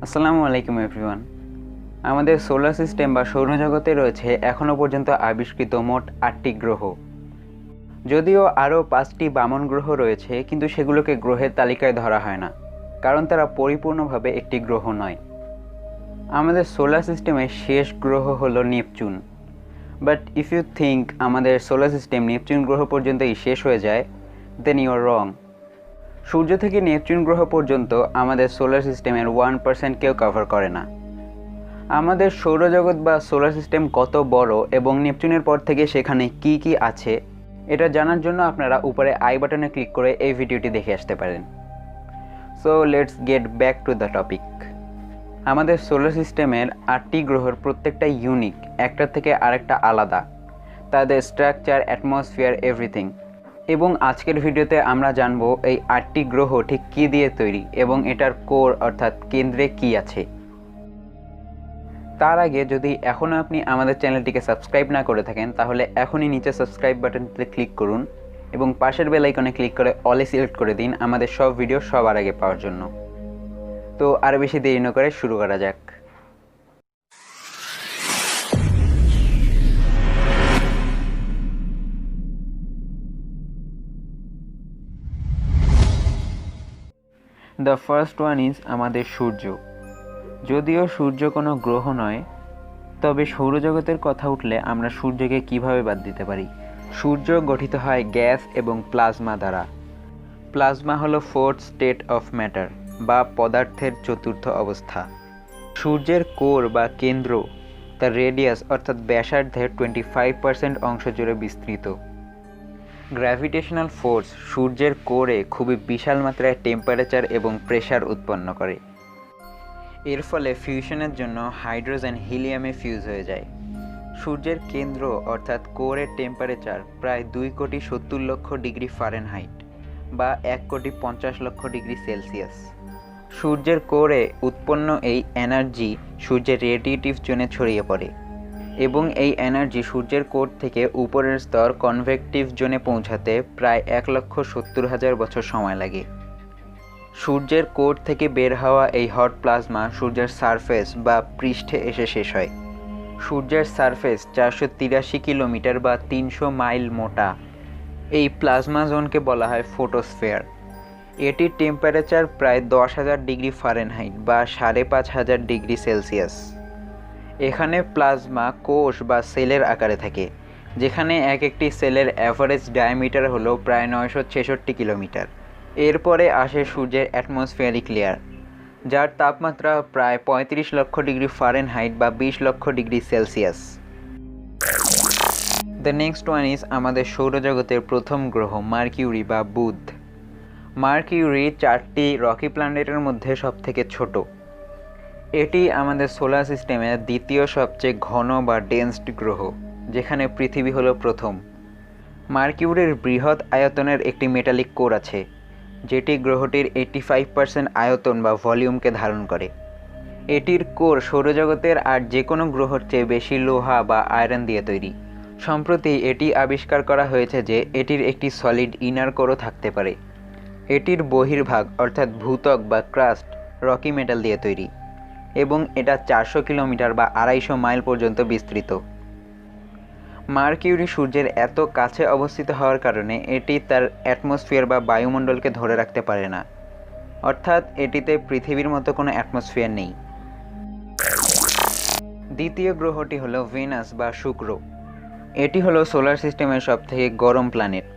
আসসালামু আলাইকুম এভরিওয়ান। আমাদের সোলার সিস্টেম বা সৌরজগতে রয়েছে এখনও পর্যন্ত আবিষ্কৃত মোট ৮টি গ্রহ। যদিও আরও ৫টি বামন গ্রহ রয়েছে, কিন্তু সেগুলোকে গ্রহের তালিকায় ধরা হয় না, কারণ তারা পরিপূর্ণভাবে একটি গ্রহ নয়। আমাদের সোলার সিস্টেমের শেষ গ্রহ হলো Neptune. But if you think আমাদের সোলার সিস্টেম নেপচুন গ্রহ পর্যন্তই শেষ হয়ে যায়, দেন ইউ আর রং। সূর্য থেকে নেপচুন গ্রহ পর্যন্ত আমাদের সোলার সিস্টেমের 1% কেউ কভার করে না। আমাদের সৌরজগৎ বা সোলার সিস্টেম কত বড় এবং নেপচুনের পর থেকে সেখানে কি কি আছে, এটা জানার জন্য আপনারা উপরে আই বাটনে ক্লিক করে এই ভিডিওটি দেখে আসতে পারেন। So let's get back to the topic. আমাদের সোলার সিস্টেমের 8টি গ্রহের প্রত্যেকটা ইউনিক, একটার থেকে আরেকটা আলাদা, তাদের স্ট্রাকচার, অ্যাটমসফিয়ার, এভরিথিং। এবং আজকের ভিডিওতে আমরা জানবো এই 8টি গ্রহ ঠিক কী দিয়ে তৈরি এবং এটার কোর অর্থাৎ কেন্দ্রে কি আছে। তার আগে যদি এখনও আপনি আমাদের চ্যানেলটিকে সাবস্ক্রাইব না করে থাকেন, তাহলে এখনই নিচে সাবস্ক্রাইব বাটনটিতে ক্লিক করুন এবং পাশের বেল আইকনে ক্লিক করে অলে সিলেক্ট করে দিন আমাদের সব ভিডিও সবার আগে পাওয়ার জন্য। তো আর বেশি দেরি না করে শুরু করা যাক। দ্য ফার্স্ট ওয়ান ইজ আমাদের সূর্য। যদিও সূর্য কোনো গ্রহ নয়, তবে সৌরজগতের কথা উঠলে আমরা সূর্যকে কিভাবে বাদ দিতে পারি। সূর্য গঠিত হয় গ্যাস এবং প্লাজমা দ্বারা। প্লাজমা হলো ফোর্থ স্টেট অফ ম্যাটার বা পদার্থের চতুর্থ অবস্থা। সূর্যের কোর বা কেন্দ্র তার রেডিয়াস অর্থাৎ ব্যাসার্ধের 25% অংশ জুড়ে বিস্তৃত। গ্র্যাভিটেশনাল ফোর্স সূর্যের কোরে খুবই বিশাল মাত্রায় টেম্পারেচার এবং প্রেশার উৎপন্ন করে। এর ফলে ফিউশনের জন্য হাইড্রোজেন হিলিয়ামে ফিউজ হয়ে যায়। সূর্যের কেন্দ্র অর্থাৎ কোরের টেম্পারেচার প্রায় 2,70,00,000 ডিগ্রি ফারেনহাইট বা 1,50,00,000 ডিগ্রি সেলসিয়াস। সূর্যের কোরে উৎপন্ন এই এনার্জি সূর্যের রেডিয়েটিভ জোনে ছড়িয়ে পড়ে এবং এই এনার্জি সূর্যের কোর থেকে উপরের স্তর কনভেকটিভ জোনে পৌঁছাতে প্রায় 1,70,000 বছর সময় লাগে। সূর্যের কোর থেকে বের হওয়া এই হট প্লাজমা সূর্যের সারফেস বা পৃষ্ঠে এসে শেষ হয়। সূর্যের সারফেস 483 কিলোমিটার বা 300 মাইল মোটা। এই প্লাজমা জোনকে বলা হয় ফোটোস্ফিয়ার। এটির টেম্পারেচার প্রায় 10,000 ডিগ্রি ফারেনহাইট বা 5,500 ডিগ্রি সেলসিয়াস। এখানে প্লাজমা কোষ বা সেলের আকারে থাকে, যেখানে এক একটি সেলের অ্যাভারেজ ডায়ামিটার হলো প্রায় 966 কিলোমিটার। এরপরে আসে সূর্যের অ্যাটমসফিয়ারিক লেয়ার, যার তাপমাত্রা প্রায় 35 লক্ষ ডিগ্রি ফারেনহাইট বা 20 লক্ষ degree Celsius. The next one is আমাদের সৌরজগতের প্রথম গ্রহ মার্কিউরি বা বুধ। মার্কিউরি 4টি রকি প্ল্যানেটের মধ্যে সবথেকে ছোট। এটি আমাদের সোলার সিস্টেমের দ্বিতীয় সবচেয়ে ঘন বা ডেন্সড গ্রহ, যেখানে পৃথিবী হলো প্রথম। মার্কিউরির বৃহৎ আয়তনের একটি মেটালিক কোর আছে, যেটি গ্রহটির 85% আয়তন বা ভলিউমকে ধারণ করে। এটির কোর সৌরজগতের আর যে কোনো গ্রহের চেয়ে বেশি লোহা বা আয়রন দিয়ে তৈরি। সম্প্রতি এটি আবিষ্কার করা হয়েছে যে এটির একটি সলিড ইনার কোরও থাকতে পারে। এটির বহির্ভাগ অর্থাৎ ভূত্বক বা ক্রাস্ট রকি মেটাল দিয়ে তৈরি এবং এটা 400 কিলোমিটার বা 250 মাইল পর্যন্ত বিস্তৃত। মার্কিউরি সূর্যের এত কাছে অবস্থিত হওয়ার কারণে এটি তার অ্যাটমসফিয়ার বা বায়ুমণ্ডলকে ধরে রাখতে পারে না, অর্থাৎ এটিতে পৃথিবীর মতো কোনো অ্যাটমসফিয়ার নেই। দ্বিতীয় গ্রহটি হলো ভেনাস বা শুক্র। এটি হলো সোলার সিস্টেমের সবথেকে গরম প্ল্যানেট।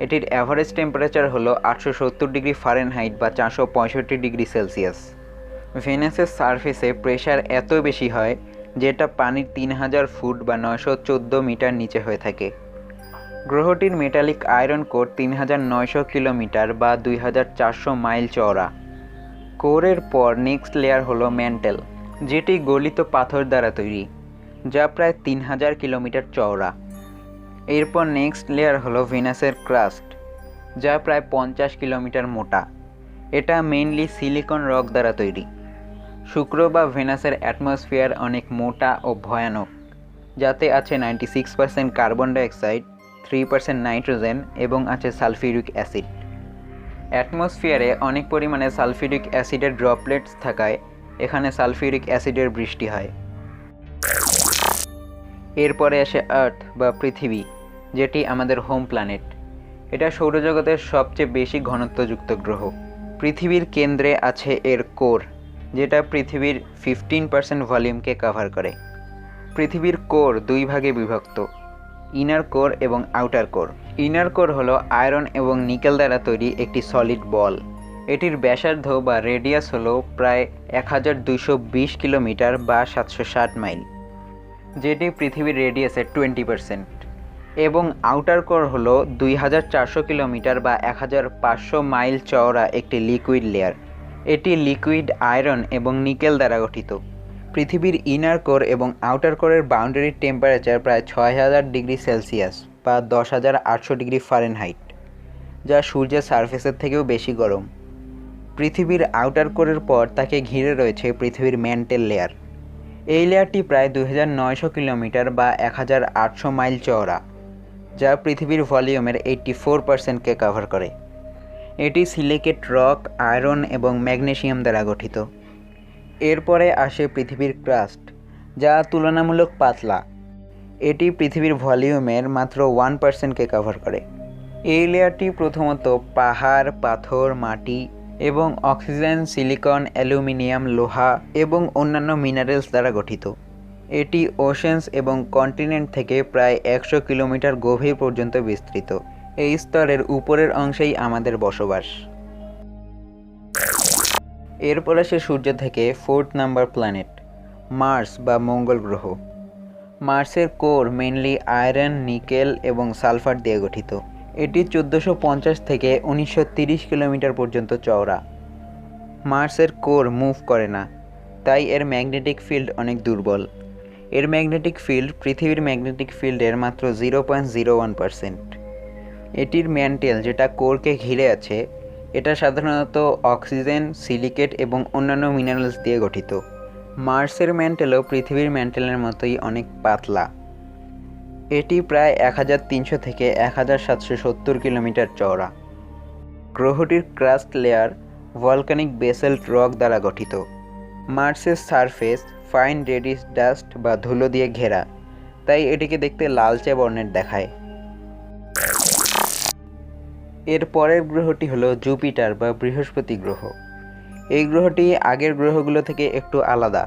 এটির অ্যাভারেজ টেম্পারেচার হলো 870 ডিগ্রি ফারেনহাইট বা 465 ডিগ্রি সেলসিয়াস। ভেনাসের সারফেসে প্রেশার এত বেশি হয় যেটা পানির 3000 ফুট বা 914 মিটার নিচে হয়ে থাকে। গ্রহটির মেটালিক আয়রন কোর 3900 কিলোমিটার বা 2400 মাইল চওড়া। কোরের পর নেক্সট লেয়ার হলো ম্যান্টেল, যেটি গলিত পাথর দ্বারা তৈরি, যা প্রায় 3000 কিলোমিটার চওড়া। এরপর নেক্সট লেয়ার হলো ভেনাসের ক্রাস্ট, যা প্রায় 50 কিলোমিটার মোটা। এটা মেইনলি সিলিকন রক দ্বারা তৈরি। শুক্র বা ভেনাসের অ্যাটমসফিয়ার অনেক মোটা ও ভয়ানক, যাতে আছে 96% কার্বন ডাইঅক্সাইড, 3% নাইট্রোজেন এবং আছে সালফিউরিক অ্যাসিড। অ্যাটমসফিয়ারে অনেক পরিমাণে সালফিউরিক অ্যাসিডের ড্রপলেটস থাকায় এখানে সালফিউরিক অ্যাসিডের বৃষ্টি হয়। এরপরে আসে আর্থ বা পৃথিবী, যেটি আমাদের হোম প্ল্যানেট। এটা সৌরজগতের সবচেয়ে বেশি ঘনত্বযুক্ত গ্রহ। পৃথিবীর কেন্দ্রে আছে এর কোর, যেটা পৃথিবীর 15% ভলিউমকে কভার করে। পৃথিবীর কোর দুই ভাগে বিভক্ত, ইনার কোর এবং আউটার কোর। ইনার কোর হলো আয়রন এবং নিকেল দ্বারা তৈরি একটি সলিড বল। এটির ব্যাসার্ধ বা রেডিয়াস হলো প্রায় 1220 কিলোমিটার বা 760 মাইল, যেটি পৃথিবীর রেডিয়াসের 20%। এবং আউটার কোর হলো 2400 কিলোমিটার বা 1500 মাইল চওড়া একটি লিকুইড লেয়ার। এটি লিকুইড আয়রন এবং নিকেল দ্বারা গঠিত। পৃথিবীর ইনার কোর এবং আউটার কোরের বাউন্ডারি টেম্পারেচার প্রায় 6000 ডিগ্রি সেলসিয়াস বা 10800 ডিগ্রি ফারেনহাইট, যা সূর্যের সারফেসের থেকেও বেশি গরম। পৃথিবীর আউটার কোরের পর তাকে ঘিরে রয়েছে পৃথিবীর ম্যান্টেল লেয়ার। এই লেয়ারটি প্রায় 2900 কিলোমিটার বা 1800 মাইল চওড়া, যা পৃথিবীর ভলিউমের 84%কে কভার করে। এটি সিলিকেট রক, আয়রন এবং ম্যাগনেসিয়াম দ্বারা গঠিত। এরপরে আসে পৃথিবীর ক্রাস্ট, যা তুলনামূলক পাতলা। এটি পৃথিবীর ভলিউমের মাত্র 1%কে কভার করে। এই লেয়ারটি প্রথমত পাহাড়, পাথর, মাটি এবং অক্সিজেন, সিলিকন, অ্যালুমিনিয়াম, লোহা এবং অন্যান্য মিনারেলস দ্বারা গঠিত। এটি ওশেন্স এবং কন্টিনেন্ট থেকে প্রায় 100 কিলোমিটার গভীর পর্যন্ত বিস্তৃত। এই স্তরের উপরের অংশেই আমাদের বসবাস। এরপর আসে সূর্য থেকে 4th নাম্বার প্ল্যানেট, মার্স বা মঙ্গল গ্রহ। মার্সের কোর মেইনলি আয়রন, নিকেল এবং সালফার দিয়ে গঠিত। এটি 1450 থেকে 1930 কিলোমিটার পর্যন্ত চওড়া। মার্সের কোর মুভ করে না, তাই এর ম্যাগনেটিক ফিল্ড অনেক দুর্বল। এর ম্যাগনেটিক ফিল্ড পৃথিবীর ম্যাগনেটিক ফিল্ডের মাত্র 0.01%। এটির ম্যান্টেল, যেটা কোরকে ঘিরে আছে, এটা সাধারণত অক্সিজেন, সিলিকেট এবং অন্যান্য মিনারেলস দিয়ে গঠিত। মার্সের ম্যান্টেলও পৃথিবীর ম্যান্টেলের মতোই অনেক পাতলা। এটি প্রায় 1300 থেকে 1770 কিলোমিটার চওড়া। গ্রহটির crust layer volcanic basalt rock দ্বারা গঠিত। মার্সের সারফেস ফাইন রেডিশ ডাস্ট বা ধুলো দিয়ে ঘেরা, তাই এটিকে দেখতে লালচে বর্ণের দেখায়। এর পরের গ্রহটি হলো জুপিটার বা বৃহস্পতি গ্রহ। এই গ্রহটি আগের গ্রহগুলো থেকে একটু আলাদা।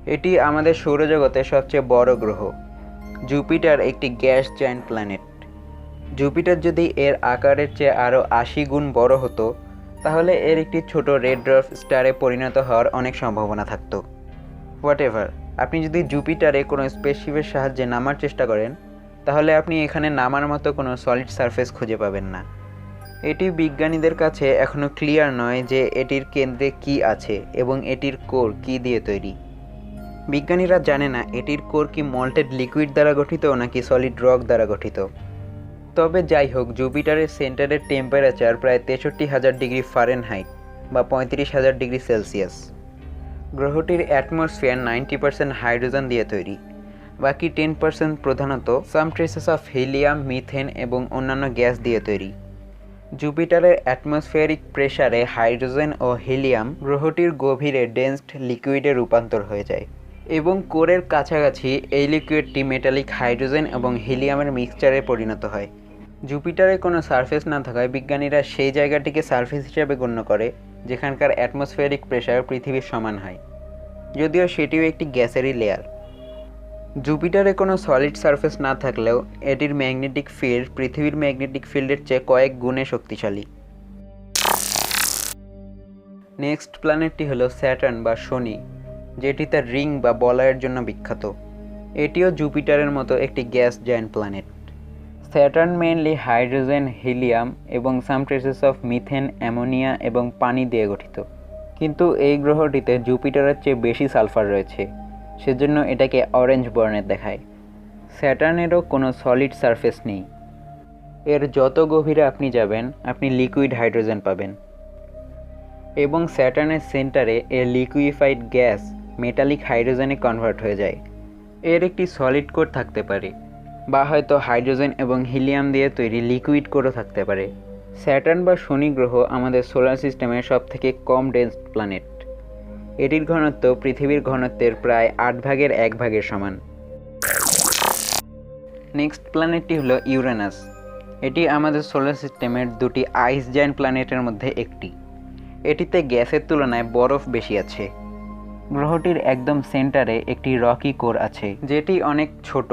এটি আমাদের সৌরজগতের সবচেয়ে বড় গ্রহ। জুপিটার একটি গ্যাস জায়ান্ট প্ল্যানেট। জুপিটার যদি এর আকারের চেয়ে আরও 80 গুণ বড় হতো, তাহলে এর একটি ছোট রেড ড্warf স্টারে পরিণত হওয়ার অনেক সম্ভাবনা থাকতো। হোয়াটএভার, আপনি যদি জুপিটারে কোনো স্পেসশিপের সাহায্যে নামার চেষ্টা করেন, তাহলে আপনি এখানে নামার মতো কোনো সলিড সারফেস খুঁজে পাবেন না। এটি বিজ্ঞানীদের কাছে এখনও ক্লিয়ার নয় যে এটির কেন্দ্রে কি আছে এবং এটির কোর কি দিয়ে তৈরি। বিজ্ঞানীরা জানে না এটির কোর কি মল্টেড লিকুইড দ্বারা গঠিত নাকি সলিড রক দ্বারা গঠিত। তবে যাই হোক, জুপিটারের সেন্টারের টেম্পারেচার প্রায় 63,000 ডিগ্রি ফারেনহাইট বা 35,000 ডিগ্রি সেলসিয়াস। গ্রহটির অ্যাটমসফিয়ার 90% হাইড্রোজেন দিয়ে তৈরি, বাকি 10% প্রধানত সাম ট্রেসেস অফ হিলিয়াম, মিথেন এবং অন্যান্য গ্যাস দিয়ে তৈরি। জুপিটারের অ্যাটমসফিয়ারিক প্রেসারে হাইড্রোজেন ও হিলিয়াম গ্রহটির গভীরে ডেন্সড লিকুইডে রূপান্তর হয়ে যায় এবং কোরের কাছাকাছি এই লিকুইডটি মেটালিক হাইড্রোজেন এবং হিলিয়ামের মিক্সচারে পরিণত হয়। জুপিটারে কোনো সারফেস না থাকায় বিজ্ঞানীরা সেই জায়গাটিকে সারফেস হিসেবে গণ্য করে যেখানকার অ্যাটমসফিয়ারিক প্রেসার পৃথিবীর সমান হয়, যদিও সেটিও একটি গ্যাসেরই লেয়ার। জুপিটারে কোনো সলিড সারফেস না থাকলেও এটির ম্যাগনেটিক ফিল্ড পৃথিবীর ম্যাগনেটিক ফিল্ডের চেয়ে কয়েক গুণে শক্তিশালী। নেক্সট প্ল্যানেটটি হলো স্যাটার্ন বা শনি, যেটি তার রিং বা বলয়ের জন্য বিখ্যাত। এটিও জুপিটারের মতো একটি gas giant planet. Saturn mainly hydrogen, helium এবং সাম ট্রেসেস অফ মিথেন, অ্যামোনিয়া এবং পানি দিয়ে গঠিত। কিন্তু এই গ্রহটিতে জুপিটারের চেয়ে বেশি সালফার রয়েছে, সেজন্য এটাকে অরেঞ্জ বর্ণের দেখায়। স্যাটার্নেরও কোনো সলিড সারফেস নেই। এর যত গভীরে আপনি যাবেন, আপনি লিকুইড হাইড্রোজেন পাবেন এবং স্যাটার্নের সেন্টারে এর লিকুইফাইড গ্যাস মেটালিক হাইড্রোজেনে কনভার্ট হয়ে যায়। এর একটি সলিড কোর থাকতে পারে বা হয়তো হাইড্রোজেন এবং হিলিয়াম দিয়ে তৈরি লিকুইড কোরও থাকতে পারে। স্যাটার্ন বা শনি গ্রহ আমাদের সোলার সিস্টেমের সবথেকে কম ডেন্স প্ল্যানেট। এটির ঘনত্ব পৃথিবীর ঘনত্বের প্রায় 8 ভাগের 1 ভাগের সমান। নেক্সট প্ল্যানেটটি হলো ইউরেনাস। এটি আমাদের সোলার সিস্টেমের দুটি আইস জায়ান্ট প্ল্যানেটের মধ্যে একটি। এটিতে গ্যাসের তুলনায় বরফ বেশি আছে। গ্রহটির একদম সেন্টারে একটি রকি কোর আছে, যেটি অনেক ছোট,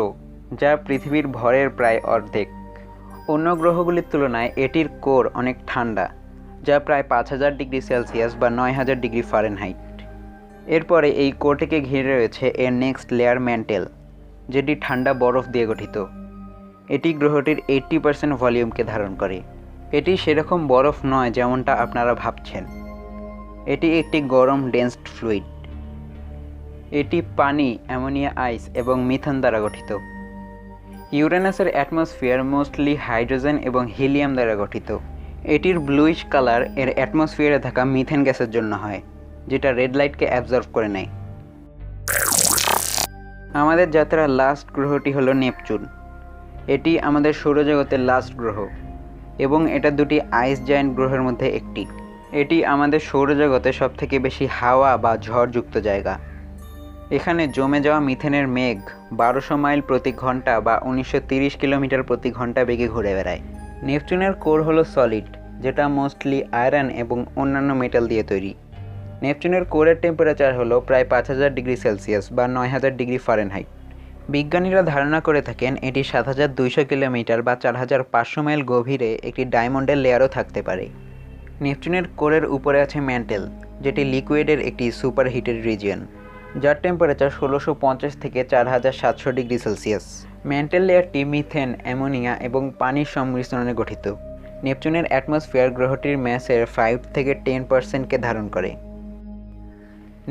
যা পৃথিবীর ভরের প্রায় অর্ধেক। অন্য গ্রহগুলির তুলনায় এটির কোর অনেক ঠান্ডা, যা প্রায় 5000 ডিগ্রি সেলসিয়াস বা 9000 ডিগ্রি ফারেনহাইট। এরপরে এই কোরটিকে ঘিরে রয়েছে এর নেক্সট লেয়ার ম্যান্টেল, যেটি ঠান্ডা বরফ দিয়ে গঠিত। এটি গ্রহটির 80% ভলিউমকে ধারণ করে। এটি সেরকম বরফ নয় যেমনটা আপনারা ভাবছেন। এটি একটি গরম ডেন্সড ফ্লুইড। এটি পানি, অ্যামোনিয়া আইস এবং মিথেন দ্বারা গঠিত। ইউরেনাসের অ্যাটমসফিয়ার মোস্টলি হাইড্রোজেন এবং হিলিয়াম দ্বারা গঠিত। এটির ব্লুইশ কালার এর অ্যাটমসফিয়ারে থাকা মিথেন গ্যাসের জন্য হয়, যেটা রেড লাইটকে অ্যাবজর্ব করে নেয়। আমাদের যাত্রার লাস্ট গ্রহটি হলো নেপচুন। এটি আমাদের সৌরজগতের লাস্ট গ্রহ এবং এটা দুটি আইস জায়ান্ট গ্রহের মধ্যে একটি। এটি আমাদের সৌরজগতে সবথেকে বেশি হাওয়া বা ঝড়যুক্ত জায়গা। এখানে জমে যাওয়া মিথেনের মেঘ 1200 মাইল প্রতি ঘন্টা বা 1930 কিলোমিটার প্রতি ঘন্টা বেগে ঘুরে বেড়ায়। নেপচুনের কোর হলো সলিড, যেটা মোস্টলি আয়রন এবং অন্যান্য মেটাল দিয়ে তৈরি। নেপচুনের কোরের টেম্পারেচার হলো প্রায় 5000 ডিগ্রি সেলসিয়াস বা 9000 ডিগ্রি ফারেনহাইট। বিজ্ঞানীরা ধারণা করে থাকেন এটি 7200 কিলোমিটার বা 4500 মাইল গভীরে একটি ডায়মন্ডের লেয়ারও থাকতে পারে। নেপচুনের কোরের উপরে আছে ম্যান্টেল, যেটি লিকুইডের একটি সুপার হিটেড রিজিয়ন, যার টেম্পারেচার 1650 থেকে 4700 ডিগ্রি সেলসিয়াস। ম্যান্টেল লেয়ারটি মিথেন, অ্যামোনিয়া এবং পানির সংমিশ্রণে গঠিত। নেপচুনের অ্যাটমসফিয়ার গ্রহটির ম্যাসের 5 থেকে 10%কে ধারণ করে।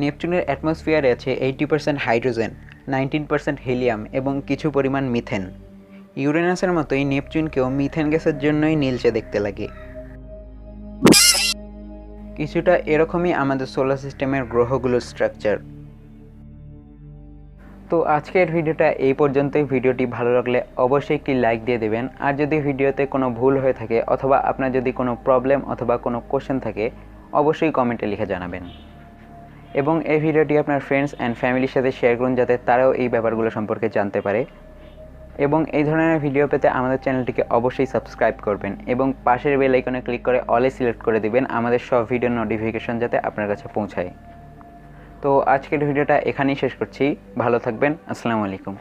নেপচুনের অ্যাটমসফিয়ারে আছে 80% হাইড্রোজেন, 19% হিলিয়াম এবং কিছু পরিমাণ মিথেন। ইউরেনাসের মতোই নেপচুনকেও মিথেন গ্যাসের জন্যই নীলচে দেখতে লাগে। কিছুটা এরকমই আমাদের সোলার সিস্টেমের গ্রহগুলোর স্ট্রাকচার। তো আজকের ভিডিওটা এই পর্যন্তই। ভিডিওটি ভালো লাগলে অবশ্যই একটি লাইক দিয়ে দেবেন। আর যদি ভিডিওতে কোনো ভুল হয়ে থাকে অথবা আপনার যদি কোনো প্রবলেম অথবা কোনো কোশ্চেন থাকে, অবশ্যই কমেন্টে লিখে জানাবেন। এবং এই ভিডিওটি আপনার ফ্রেন্ডস অ্যান্ড ফ্যামিলির সাথে শেয়ার করুন, যাতে তারাও এই ব্যাপারগুলো সম্পর্কে জানতে পারে। এবং এই ধরনের ভিডিও পেতে আমাদের চ্যানেলটিকে অবশ্যই সাবস্ক্রাইব করবেন এবং পাশের বেল আইকনে ক্লিক করে অলে সিলেক্ট করে দিবেন আমাদের সব ভিডিওর নোটিফিকেশন যাতে আপনার কাছে পৌঁছায়। তো আজকের ভিডিওটা এখানেই শেষ করছি। ভালো থাকবেন। আসসালামু আলাইকুম।